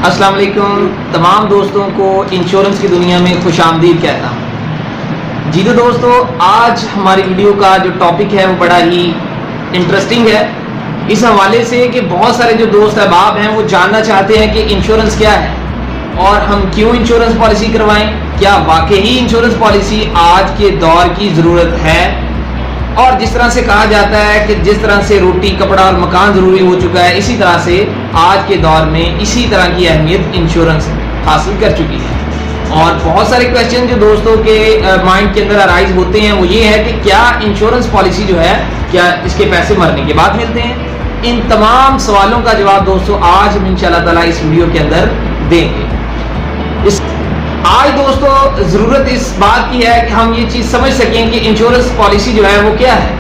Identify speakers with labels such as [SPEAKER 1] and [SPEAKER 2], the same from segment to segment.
[SPEAKER 1] अस्सलाम वालेकुम तमाम दोस्तों को इंश्योरेंस की दुनिया में खुश आमदीद कहता हूँ। जी तो दोस्तों, आज हमारी वीडियो का जो टॉपिक है वो बड़ा ही इंटरेस्टिंग है, इस हवाले से कि बहुत सारे जो दोस्त अहबाब हैं वो जानना चाहते हैं कि इंश्योरेंस क्या है और हम क्यों इंश्योरेंस पॉलिसी करवाएं, क्या वाकई इंश्योरेंस पॉलिसी आज के दौर की ज़रूरत है। और जिस तरह से कहा जाता है कि जिस तरह से रोटी कपड़ा और मकान ज़रूरी हो चुका है, इसी तरह से आज के दौर में इसी तरह की अहमियत इंश्योरेंस हासिल कर चुकी है। और बहुत सारे क्वेश्चन जो दोस्तों के माइंड के अंदर अराइज होते हैं वो ये है कि क्या इंश्योरेंस पॉलिसी जो है, क्या इसके पैसे मरने के बाद मिलते हैं। इन तमाम सवालों का जवाब दोस्तों आज हम इंशाअल्लाह ताला इस वीडियो के अंदर देंगे। आज दोस्तों ज़रूरत इस बात की है कि हम ये चीज़ समझ सकें कि इंश्योरेंस पॉलिसी जो है वो क्या है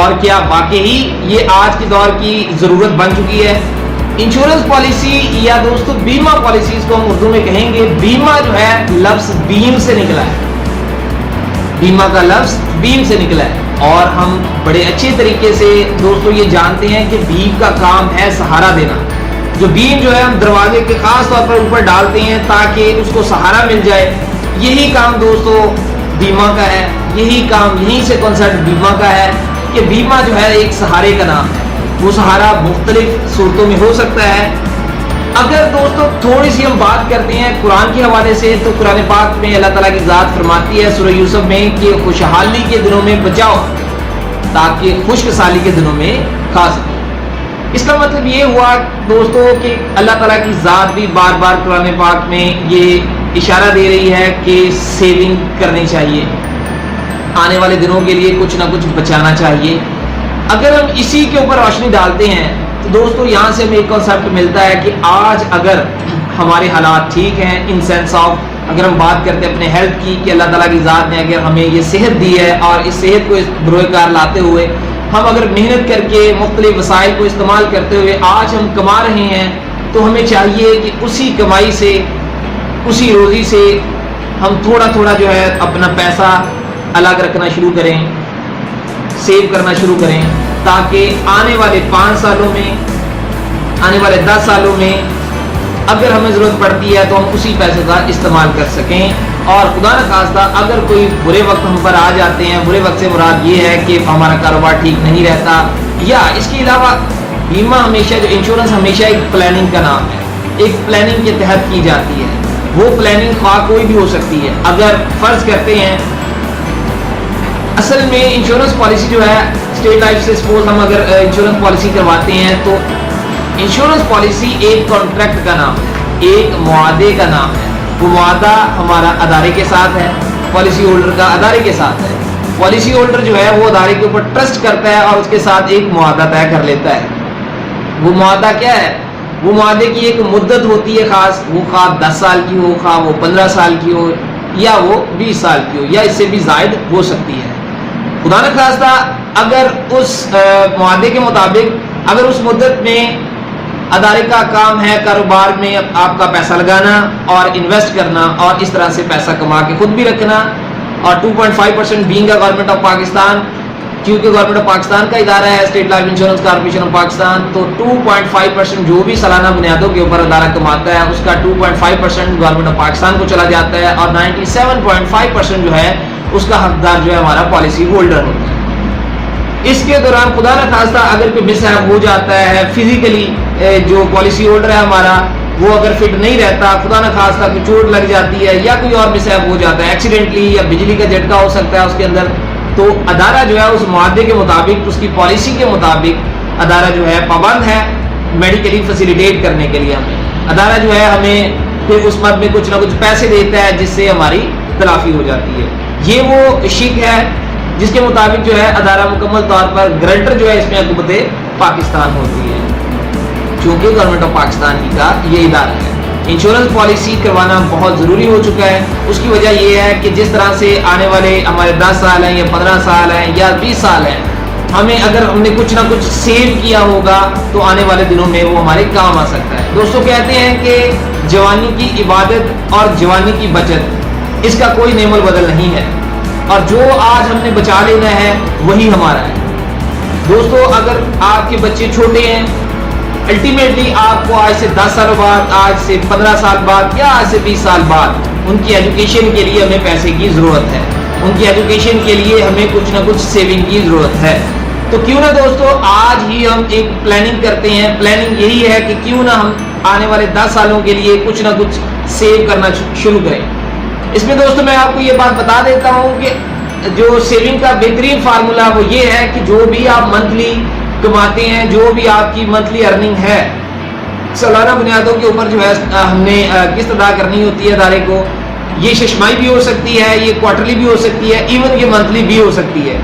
[SPEAKER 1] और क्या वाकई ये आज के दौर की ज़रूरत बन चुकी है। इंश्योरेंस पॉलिसी या दोस्तों बीमा पॉलिसी, इसको हम उर्दू में कहेंगे। बीमा जो है लफ्ज़ बीम से निकला है, बीमा का लफ्ज़ बीम से निकला है और हम बड़े अच्छे तरीके से दोस्तों ये जानते हैं कि बीम का काम है सहारा देना। जो बीम जो है हम दरवाजे के खास तौर पर ऊपर डालते हैं ताकि उसको सहारा मिल जाए, यही काम दोस्तों बीमा का है। यही काम, यहीं से कॉन्सेप्ट बीमा का है कि बीमा जो है एक सहारे का नाम है। वो सहारा मुख्तलिफ सूरतों में हो सकता है। अगर दोस्तों थोड़ी सी हम बात करते हैं कुरान के हवाले से, तो कुरान पाक में अल्लाह ताला की ज़ात फरमाती है सूरह यूसुफ में कि खुशहाली के दिनों में बचाओ ताकि खुशहाली के दिनों में खा सको। इसका मतलब ये हुआ दोस्तों कि अल्लाह ताला की ज़ात भी बार बार कुरान पाक में ये इशारा दे रही है कि सेविंग करनी चाहिए, आने वाले दिनों के लिए कुछ ना कुछ बचाना चाहिए। अगर हम इसी के ऊपर रोशनी डालते हैं तो दोस्तों यहाँ से हमें एक कॉन्सेप्ट मिलता है कि आज अगर हमारे हालात ठीक हैं, इन सेंस ऑफ अगर हम बात करते हैं अपने हेल्थ की कि अल्लाह ताला की ज़ात ने अगर हमें ये सेहत दी है और इस सेहत को बरोकार लाते हुए हम अगर मेहनत करके मुख्तलिफ वसाइल को इस्तेमाल करते हुए आज हम कमा रहे हैं, तो हमें चाहिए कि उसी कमाई से, उसी रोज़ी से हम थोड़ा थोड़ा जो है अपना पैसा अलग रखना शुरू करें, सेव करना शुरू करें, ताकि आने वाले 5 सालों में, आने वाले 10 सालों में अगर हमें ज़रूरत पड़ती है तो हम उसी पैसे का इस्तेमाल कर सकें। और खुदा न खास्ता अगर कोई बुरे वक्त हम पर आ जाते हैं, बुरे वक्त से मुराद ये है कि हमारा कारोबार ठीक नहीं रहता, या इसके अलावा बीमा हमेशा, जो इंश्योरेंस हमेशा एक प्लानिंग का नाम है, एक प्लानिंग के तहत की जाती है। वो प्लानिंग ख्वाह कोई भी हो सकती है। अगर फ़र्ज़ करते हैं असल में इंश्योरेंस पॉलिसी जो है स्टेट लाइफ से सपोज हम अगर इंश्योरेंस पॉलिसी करवाते हैं तो इंश्योरेंस पॉलिसी एक कॉन्ट्रैक्ट का नाम है, एक मुआदे का नाम है। वो मुआदा हमारा अदारे के साथ है, पॉलिसी होल्डर का अदारे के साथ है। पॉलिसी होल्डर जो है वो अदारे के ऊपर ट्रस्ट करता है और उसके साथ एक मुआदा तय कर लेता है। वो मुआदा क्या है? वो मुआदे की एक मुद्दत होती है ख़ास, वो खा 10 साल की हो, खा वो 15 साल की हो, या वो 20 साल की हो, या इससे भी ज़ायद हो सकती है। खुदा न खास्ता अगर उस मुआदे के मुताबिक, अगर उस मुद्दत में अदारे का काम है कारोबार में आपका पैसा लगाना और इन्वेस्ट करना और इस तरह से पैसा कमा के खुद भी रखना, और 2.5% being the government of Pakistan, क्योंकि गवर्नमेंट ऑफ पाकिस्तान का इदारा है state life insurance corporation of Pakistan, तो 2.5% जो भी सालाना बुनियादों के ऊपर अदारा कमाता है उसका 2.5% गवर्नमेंट ऑफ पाकिस्तान को चला जाता है और 97.5% जो है उसका हकदार जो है हमारा पॉलिसी होल्डर होता है। इसके दौरान खुदा न खास्ता अगर कोई मिसहैप हो जाता है, फिजिकली जो पॉलिसी होल्डर है हमारा वो अगर फिट नहीं रहता, खुदा न खास्ता कोई चोट लग जाती है या कोई और मिसहैप हो जाता है, एक्सीडेंटली, या बिजली का झटका हो सकता है उसके अंदर, तो अदारा जो है उस मुआदे के मुताबिक, उसकी पॉलिसी के मुताबिक अदारा जो है पाबंद है मेडिकली फैसिलिटेट करने के लिए। हमें अदारा जो है हमें फिर उस मद में कुछ ना कुछ पैसे देता है जिससे हमारी तलाफी हो जाती है। ये वो शिक है जिसके मुताबिक जो है अदारा मुकम्मल तौर पर गारंटर जो है इसमें हुकूमत पाकिस्तान होती है, चूँकि गवर्नमेंट ऑफ पाकिस्तान ही का ये इदारा है। इंश्योरेंस पॉलिसी करवाना बहुत ज़रूरी हो चुका है। उसकी वजह ये है कि जिस तरह से आने वाले हमारे 10 साल हैं या 15 साल हैं या 20 साल हैं, हमें अगर हमने कुछ ना कुछ सेव किया होगा तो आने वाले दिनों में वो हमारे काम आ सकता है। दोस्तों कहते हैं कि जवानी की इबादत और जवानी की बचत, इसका कोई नेमल बदल नहीं है, और जो आज हमने बचा लेना है वही हमारा है। दोस्तों अगर आपके बच्चे छोटे हैं, अल्टीमेटली आपको आज से 10 साल बाद, आज से 15 साल बाद या आज से 20 साल बाद उनकी एजुकेशन के लिए हमें पैसे की ज़रूरत है, उनकी एजुकेशन के लिए हमें कुछ ना कुछ सेविंग की ज़रूरत है। तो क्यों ना दोस्तों आज ही हम एक प्लानिंग करते हैं। प्लानिंग यही है कि क्यों ना हम आने वाले 10 सालों के लिए कुछ ना कुछ सेव करना शुरू करें। इसमें दोस्तों मैं आपको ये बात बता देता हूँ कि जो सेविंग का बेहतरीन फार्मूला वो ये है कि जो भी आप मंथली कमाते हैं, जो भी आपकी मंथली अर्निंग है, सालाना बुनियादों के ऊपर जो है हमने किस्त अदा करनी होती है अदारे को। ये शशमाई भी हो सकती है, ये क्वार्टरली भी हो सकती है, इवन ये मंथली भी हो सकती है।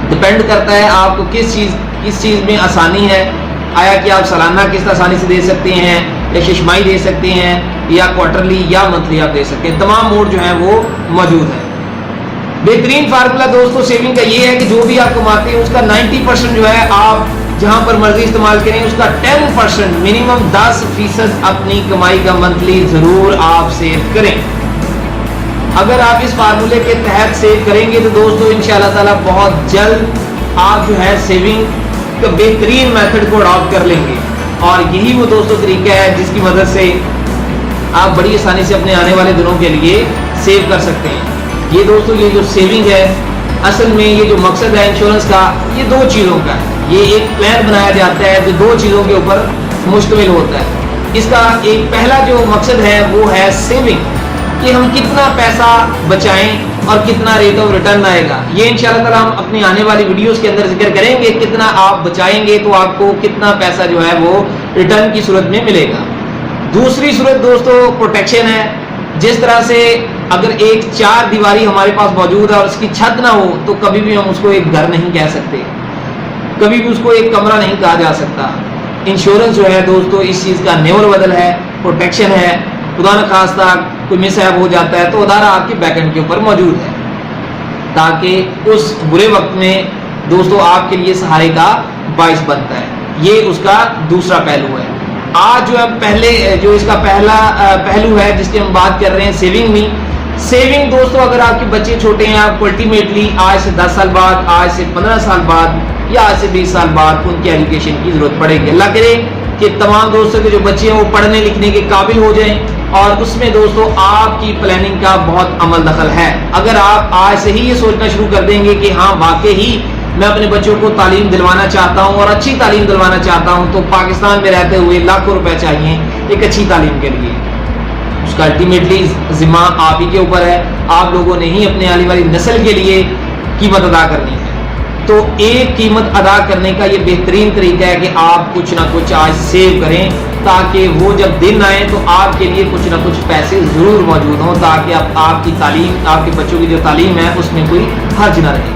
[SPEAKER 1] डिपेंड करता है आपको किस चीज़ में आसानी है। आया कि आप सालाना किस्त आसानी से दे सकते हैं, या शशमाई दे सकते हैं, या क्वार्टरली या मंथली आप दे सकते हैं। तमाम मोड जो है वो मौजूद है। बेहतरीन फार्मूला दोस्तों सेविंग का ये है कि जो भी आप कमाते हैं उसका 90% जो है आप जहां पर मर्जी इस्तेमाल करें, उसका 10% मिनिमम 10% अपनी कमाई का मंथली जरूर आप सेव करें। अगर आप इस फार्मूले के तहत सेव करेंगे तो दोस्तों इंशाअल्लाह ताला बहुत जल्द आप जो है सेविंग का बेहतरीन मेथड को अडॉप्ट कर लेंगे। और यही वो दोस्तों तरीका है जिसकी मदद से आप बड़ी आसानी से अपने आने वाले दिनों के लिए सेव कर सकते हैं। ये दोस्तों ये जो सेविंग है, असल में ये जो मकसद है इंश्योरेंस का, ये 2 चीज़ों का है। ये एक प्लान बनाया जाता है जो 2 चीज़ों के ऊपर मुश्तमिल होता है। इसका एक पहला जो मकसद है वो है सेविंग, कि हम कितना पैसा बचाएं और कितना रेट ऑफ रिटर्न आएगा। ये इंशाअल्लाह ताला हम अपनी आने वाली वीडियोस के अंदर जिक्र करेंगे। कितना आप बचाएंगे तो आपको कितना पैसा जो है वो रिटर्न की सूरत में मिलेगा। दूसरी सूरत दोस्तों प्रोटेक्शन है। जिस तरह से अगर एक 4 दीवारी हमारे पास मौजूद है और उसकी छत ना हो तो कभी भी हम उसको एक घर नहीं कह सकते, कभी भी उसको एक कमरा नहीं कहा जा सकता। इंश्योरेंस जो है दोस्तों इस चीज़ का नेवल बदल है, प्रोटेक्शन है। खुदा न खास्ता कोई मिसहैप हो जाता है तो अदारा आपके बैकएंड के ऊपर मौजूद है, ताकि उस बुरे वक्त में दोस्तों आपके लिए सहारे का बाइस बनता है। ये उसका दूसरा पहलू है। आज जो है पहले जो इसका पहला पहलू है जिसकी हम बात कर रहे हैं सेविंग में। सेविंग दोस्तों अगर आपके बच्चे छोटे हैं, आपको अल्टीमेटली आज से 10 साल बाद, आज से 15 साल बाद या आज से 20 साल बाद उनकी एजुकेशन की जरूरत पड़ेगी। अल्लाह करे कि तमाम दोस्तों के जो बच्चे हैं वो पढ़ने लिखने के काबिल हो जाएं, और उसमें दोस्तों आपकी प्लानिंग का बहुत अमल दखल है। अगर आप आज से ही ये सोचना शुरू कर देंगे कि हाँ वाकई ही मैं अपने बच्चों को तालीम दिलवाना चाहता हूँ और अच्छी तालीम दिलवाना चाहता हूँ, तो पाकिस्तान में रहते हुए लाखों रुपए चाहिए एक अच्छी तालीम के लिए। उसका अल्टीमेटली जिम्मा आप ही के ऊपर है। आप लोगों ने ही अपने आने वाली नस्ल के लिए कीमत अदा करनी है। तो एक कीमत अदा करने का ये बेहतरीन तरीका है कि आप कुछ ना कुछ आज सेव करें, ताकि वो जब दिन आए तो आपके लिए कुछ ना कुछ पैसे जरूर मौजूद हों, ताकि आपकी तालीम, आपके बच्चों की जो तालीम है उसमें कोई हर्ज ना रहे।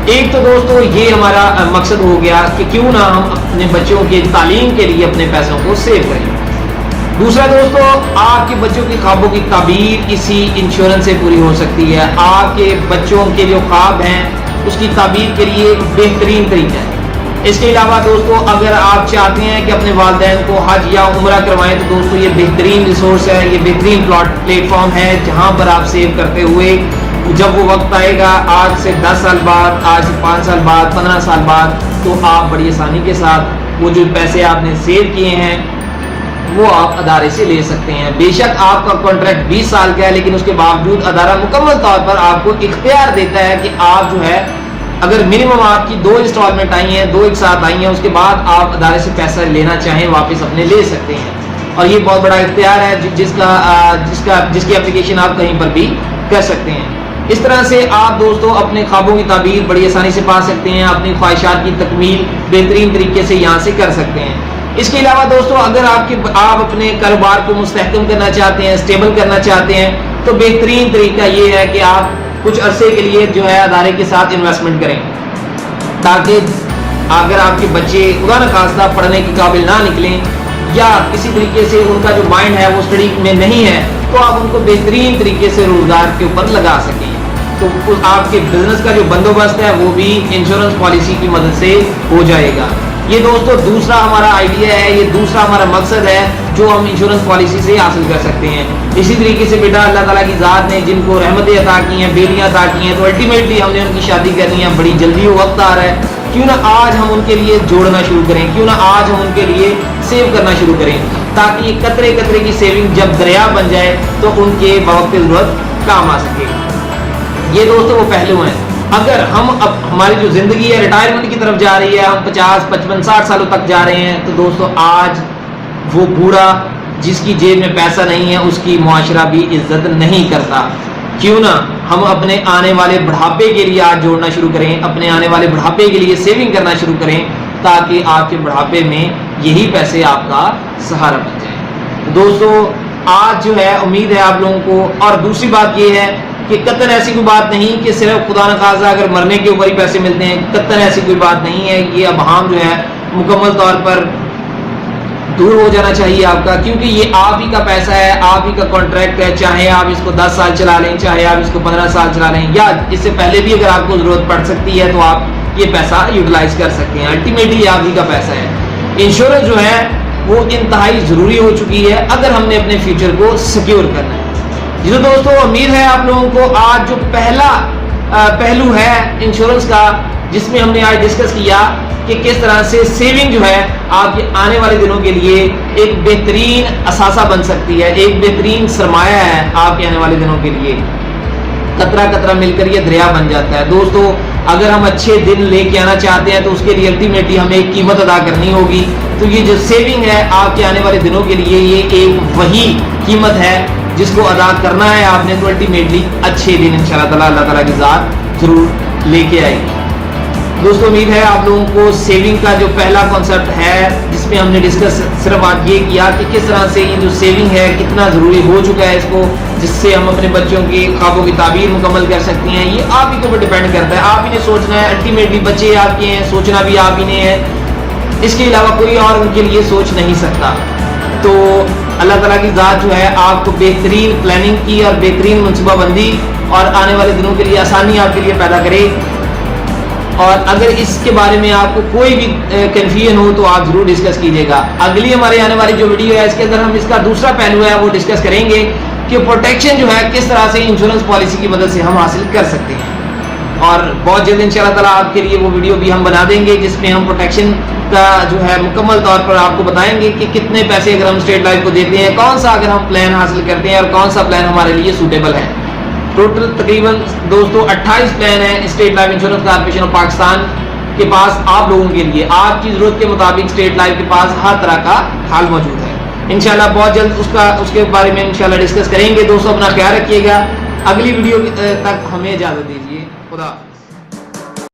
[SPEAKER 1] एक तो दोस्तों ये हमारा मकसद हो गया कि क्यों ना हम अपने बच्चों की तालीम के लिए अपने पैसों को सेव करें। दूसरा दोस्तों आपके बच्चों की ख्वाबों की ताबीर इसी इंश्योरेंस से पूरी हो सकती है। आपके बच्चों के जो ख्वाब हैं उसकी ताबीर के लिए एक बेहतरीन तरीका है। इसके अलावा दोस्तों अगर आप चाहते हैं कि अपने वालिदैन को हज या उम्रा करवाएं तो दोस्तों ये बेहतरीन रिसोर्स है, ये बेहतरीन प्लेटफॉर्म है जहां पर आप सेव करते हुए जब वो वक्त आएगा आज से 10 साल बाद, आज से 5 साल बाद, 15 साल बाद, तो आप बड़ी आसानी के साथ वो जो पैसे आपने सेव किए हैं वो आप अदारे से ले सकते हैं। बेशक आपका कॉन्ट्रैक्ट 20 साल का है, लेकिन उसके बावजूद अदारा मुकम्मल तौर पर आपको इख्तियार देता है कि आप जो है अगर मिनिमम आपकी 2 इंस्टॉलमेंट आई हैं, 2 एक साथ आई हैं, उसके बाद आप अदारे से पैसा लेना चाहें वापस अपने ले सकते हैं। और ये बहुत बड़ा इख्तियार है जिसकी एप्लीकेशन आप कहीं पर भी कर सकते हैं। इस तरह से आप दोस्तों अपने ख्वाबों की ताबीर बड़ी आसानी से पा सकते हैं, अपनी ख्वाहिशात की तकमील बेहतरीन तरीके से यहाँ से कर सकते हैं। इसके अलावा दोस्तों अगर आप अपने कारोबार को मुस्तहकम करना चाहते हैं, स्टेबल करना चाहते हैं, तो बेहतरीन तरीका ये है कि आप कुछ अरसे के लिए जो है अदारे के साथ इन्वेस्टमेंट करें, ताकि अगर आपके बच्चे खुदा न खास्ता पढ़ने के काबिल ना निकलें या किसी तरीके से उनका जो माइंड है वो स्टडी में नहीं है, तो आप उनको बेहतरीन तरीके से रोजगार के ऊपर लगा सकें। तो आपके बिजनेस का जो बंदोबस्त है वो भी इंश्योरेंस पॉलिसी की मदद से हो जाएगा। ये दोस्तों दूसरा हमारा आइडिया है, ये दूसरा हमारा मकसद है जो हम इंश्योरेंस पॉलिसी से हासिल कर सकते हैं। इसी तरीके से बेटा अल्लाह ताला की ज़ात ने जिनको रहमतें अता की हैं, बेटियां अता की हैं, तो अल्टीमेटली हमने उनकी शादी करनी है, बड़ी जल्दी वो वक्त आ रहा है क्यों ना आज हम उनके लिए जोड़ना शुरू करें, क्यों ना आज हम उनके लिए सेव करना शुरू करें, ताकि कतरे कतरे की सेविंग जब दरिया बन जाए तो उनके वक्त जरूरत काम आ सके। ये दोस्तों वो पहलू हैं। अगर हम अब हमारी जो जिंदगी है रिटायरमेंट की तरफ जा रही है, हम 50, 55, 60 सालों तक जा रहे हैं, तो दोस्तों आज वो बूढ़ा जिसकी जेब में पैसा नहीं है उसकी मुआशरा भी इज्जत नहीं करता। क्यों ना हम अपने आने वाले बुढ़ापे के लिए आज जोड़ना शुरू करें, अपने आने वाले बुढ़ापे के लिए सेविंग करना शुरू करें, ताकि आपके बुढ़ापे में यही पैसे आपका सहारा बन जाए। तो दोस्तों आज जो है उम्मीद है आप लोगों को। और दूसरी बात ये है कि कतन ऐसी कोई बात नहीं कि सिर्फ खुदा न खासा अगर मरने के ऊपर ही पैसे मिलते हैं, कतन ऐसी कोई बात नहीं है। ये अब हम जो है मुकम्मल तौर पर दूर हो जाना चाहिए आपका, क्योंकि ये आप ही का पैसा है, आप ही का कॉन्ट्रैक्ट है। चाहे आप इसको 10 साल चला लें, चाहे आप इसको 15 साल चला लें, या इससे पहले भी अगर आपको जरूरत पड़ सकती है तो आप ये पैसा यूटिलाइज कर सकते हैं। अल्टीमेटली आप ही का पैसा है। इंश्योरेंस जो है वो इंतहाई जरूरी हो चुकी है अगर हमने अपने फ्यूचर को सिक्योर करना है। जी तो दोस्तों उम्मीद है आप लोगों को आज जो पहला पहलू है इंश्योरेंस का, जिसमें हमने आज डिस्कस किया कि किस तरह से सेविंग जो है आपके आने वाले दिनों के लिए एक बेहतरीन असासा बन सकती है, एक बेहतरीन सरमाया है आपके आने वाले दिनों के लिए। कतरा कतरा मिलकर ये दरिया बन जाता है। दोस्तों अगर हम अच्छे दिन लेके आना चाहते हैं तो उसके लिए अल्टीमेटली हमें एक कीमत अदा करनी होगी। तो ये जो सेविंग है आपके आने वाले दिनों के लिए ये एक वही कीमत है जिसको अदा करना है आपने। तो अल्टीमेटली अच्छे दिन इंशाल्लाह ताला अल्लाह ताला की ज़ात जरूर लेके आएगी। दोस्तों उम्मीद है आप लोगों को सेविंग का जो पहला कॉन्सेप्ट है जिसमें हमने डिस्कस सिर्फ आज ये किया कि किस तरह से ये जो सेविंग है कितना ज़रूरी हो चुका है इसको, जिससे हम अपने बच्चों के ख्वाबों की ताबीर मुकम्मल कर सकते हैं। ये आप ही के ऊपर डिपेंड करता है, आप ही ने सोचना है। अल्टीमेटली बच्चे आपके हैं, सोचना भी आप ही ने है, इसके अलावा कोई और उनके लिए सोच नहीं सकता। तो अल्लाह ताला की ज़ात जो है आपको बेहतरीन प्लानिंग की और बेहतरीन मनसूबाबंदी और आने वाले दिनों के लिए आसानी आपके लिए पैदा करे। और अगर इसके बारे में आपको कोई भी कंफ्यूजन हो तो आप जरूर डिस्कस कीजिएगा। अगली हमारे आने वाली जो वीडियो है इसके अंदर हम इसका दूसरा पहलू है वो डिस्कस करेंगे कि प्रोटेक्शन जो है किस तरह से इंश्योरेंस पॉलिसी की मदद से हम हासिल कर सकते हैं। और बहुत जल्द इंशाल्लाह ताला आपके लिए वो वीडियो भी हम बना देंगे जिसमें हम प्रोटेक्शन का जो है मुकम्मल तौर पर आपको बताएंगे कि कितने पैसे अगर हम स्टेट लाइफ को देते हैं, कौन सा अगर हम प्लान हासिल करते हैं और कौन सा प्लान हमारे लिए सूटेबल है। टोटल तकरीबन दोस्तों 28 प्लान है state life insurance corporation of Pakistan के पास आप लोगों के लिए। आपकी जरूरत के मुताबिक स्टेट लाइफ के पास हर तरह का हाल मौजूद है। इंशाल्लाह बहुत जल्द उसके बारे में इंशाल्लाह डिस्कस करेंगे। दोस्तों अपना ख्याल रखिएगा। अगली वीडियो तक हमें इजाजत दीजिए। खुदा।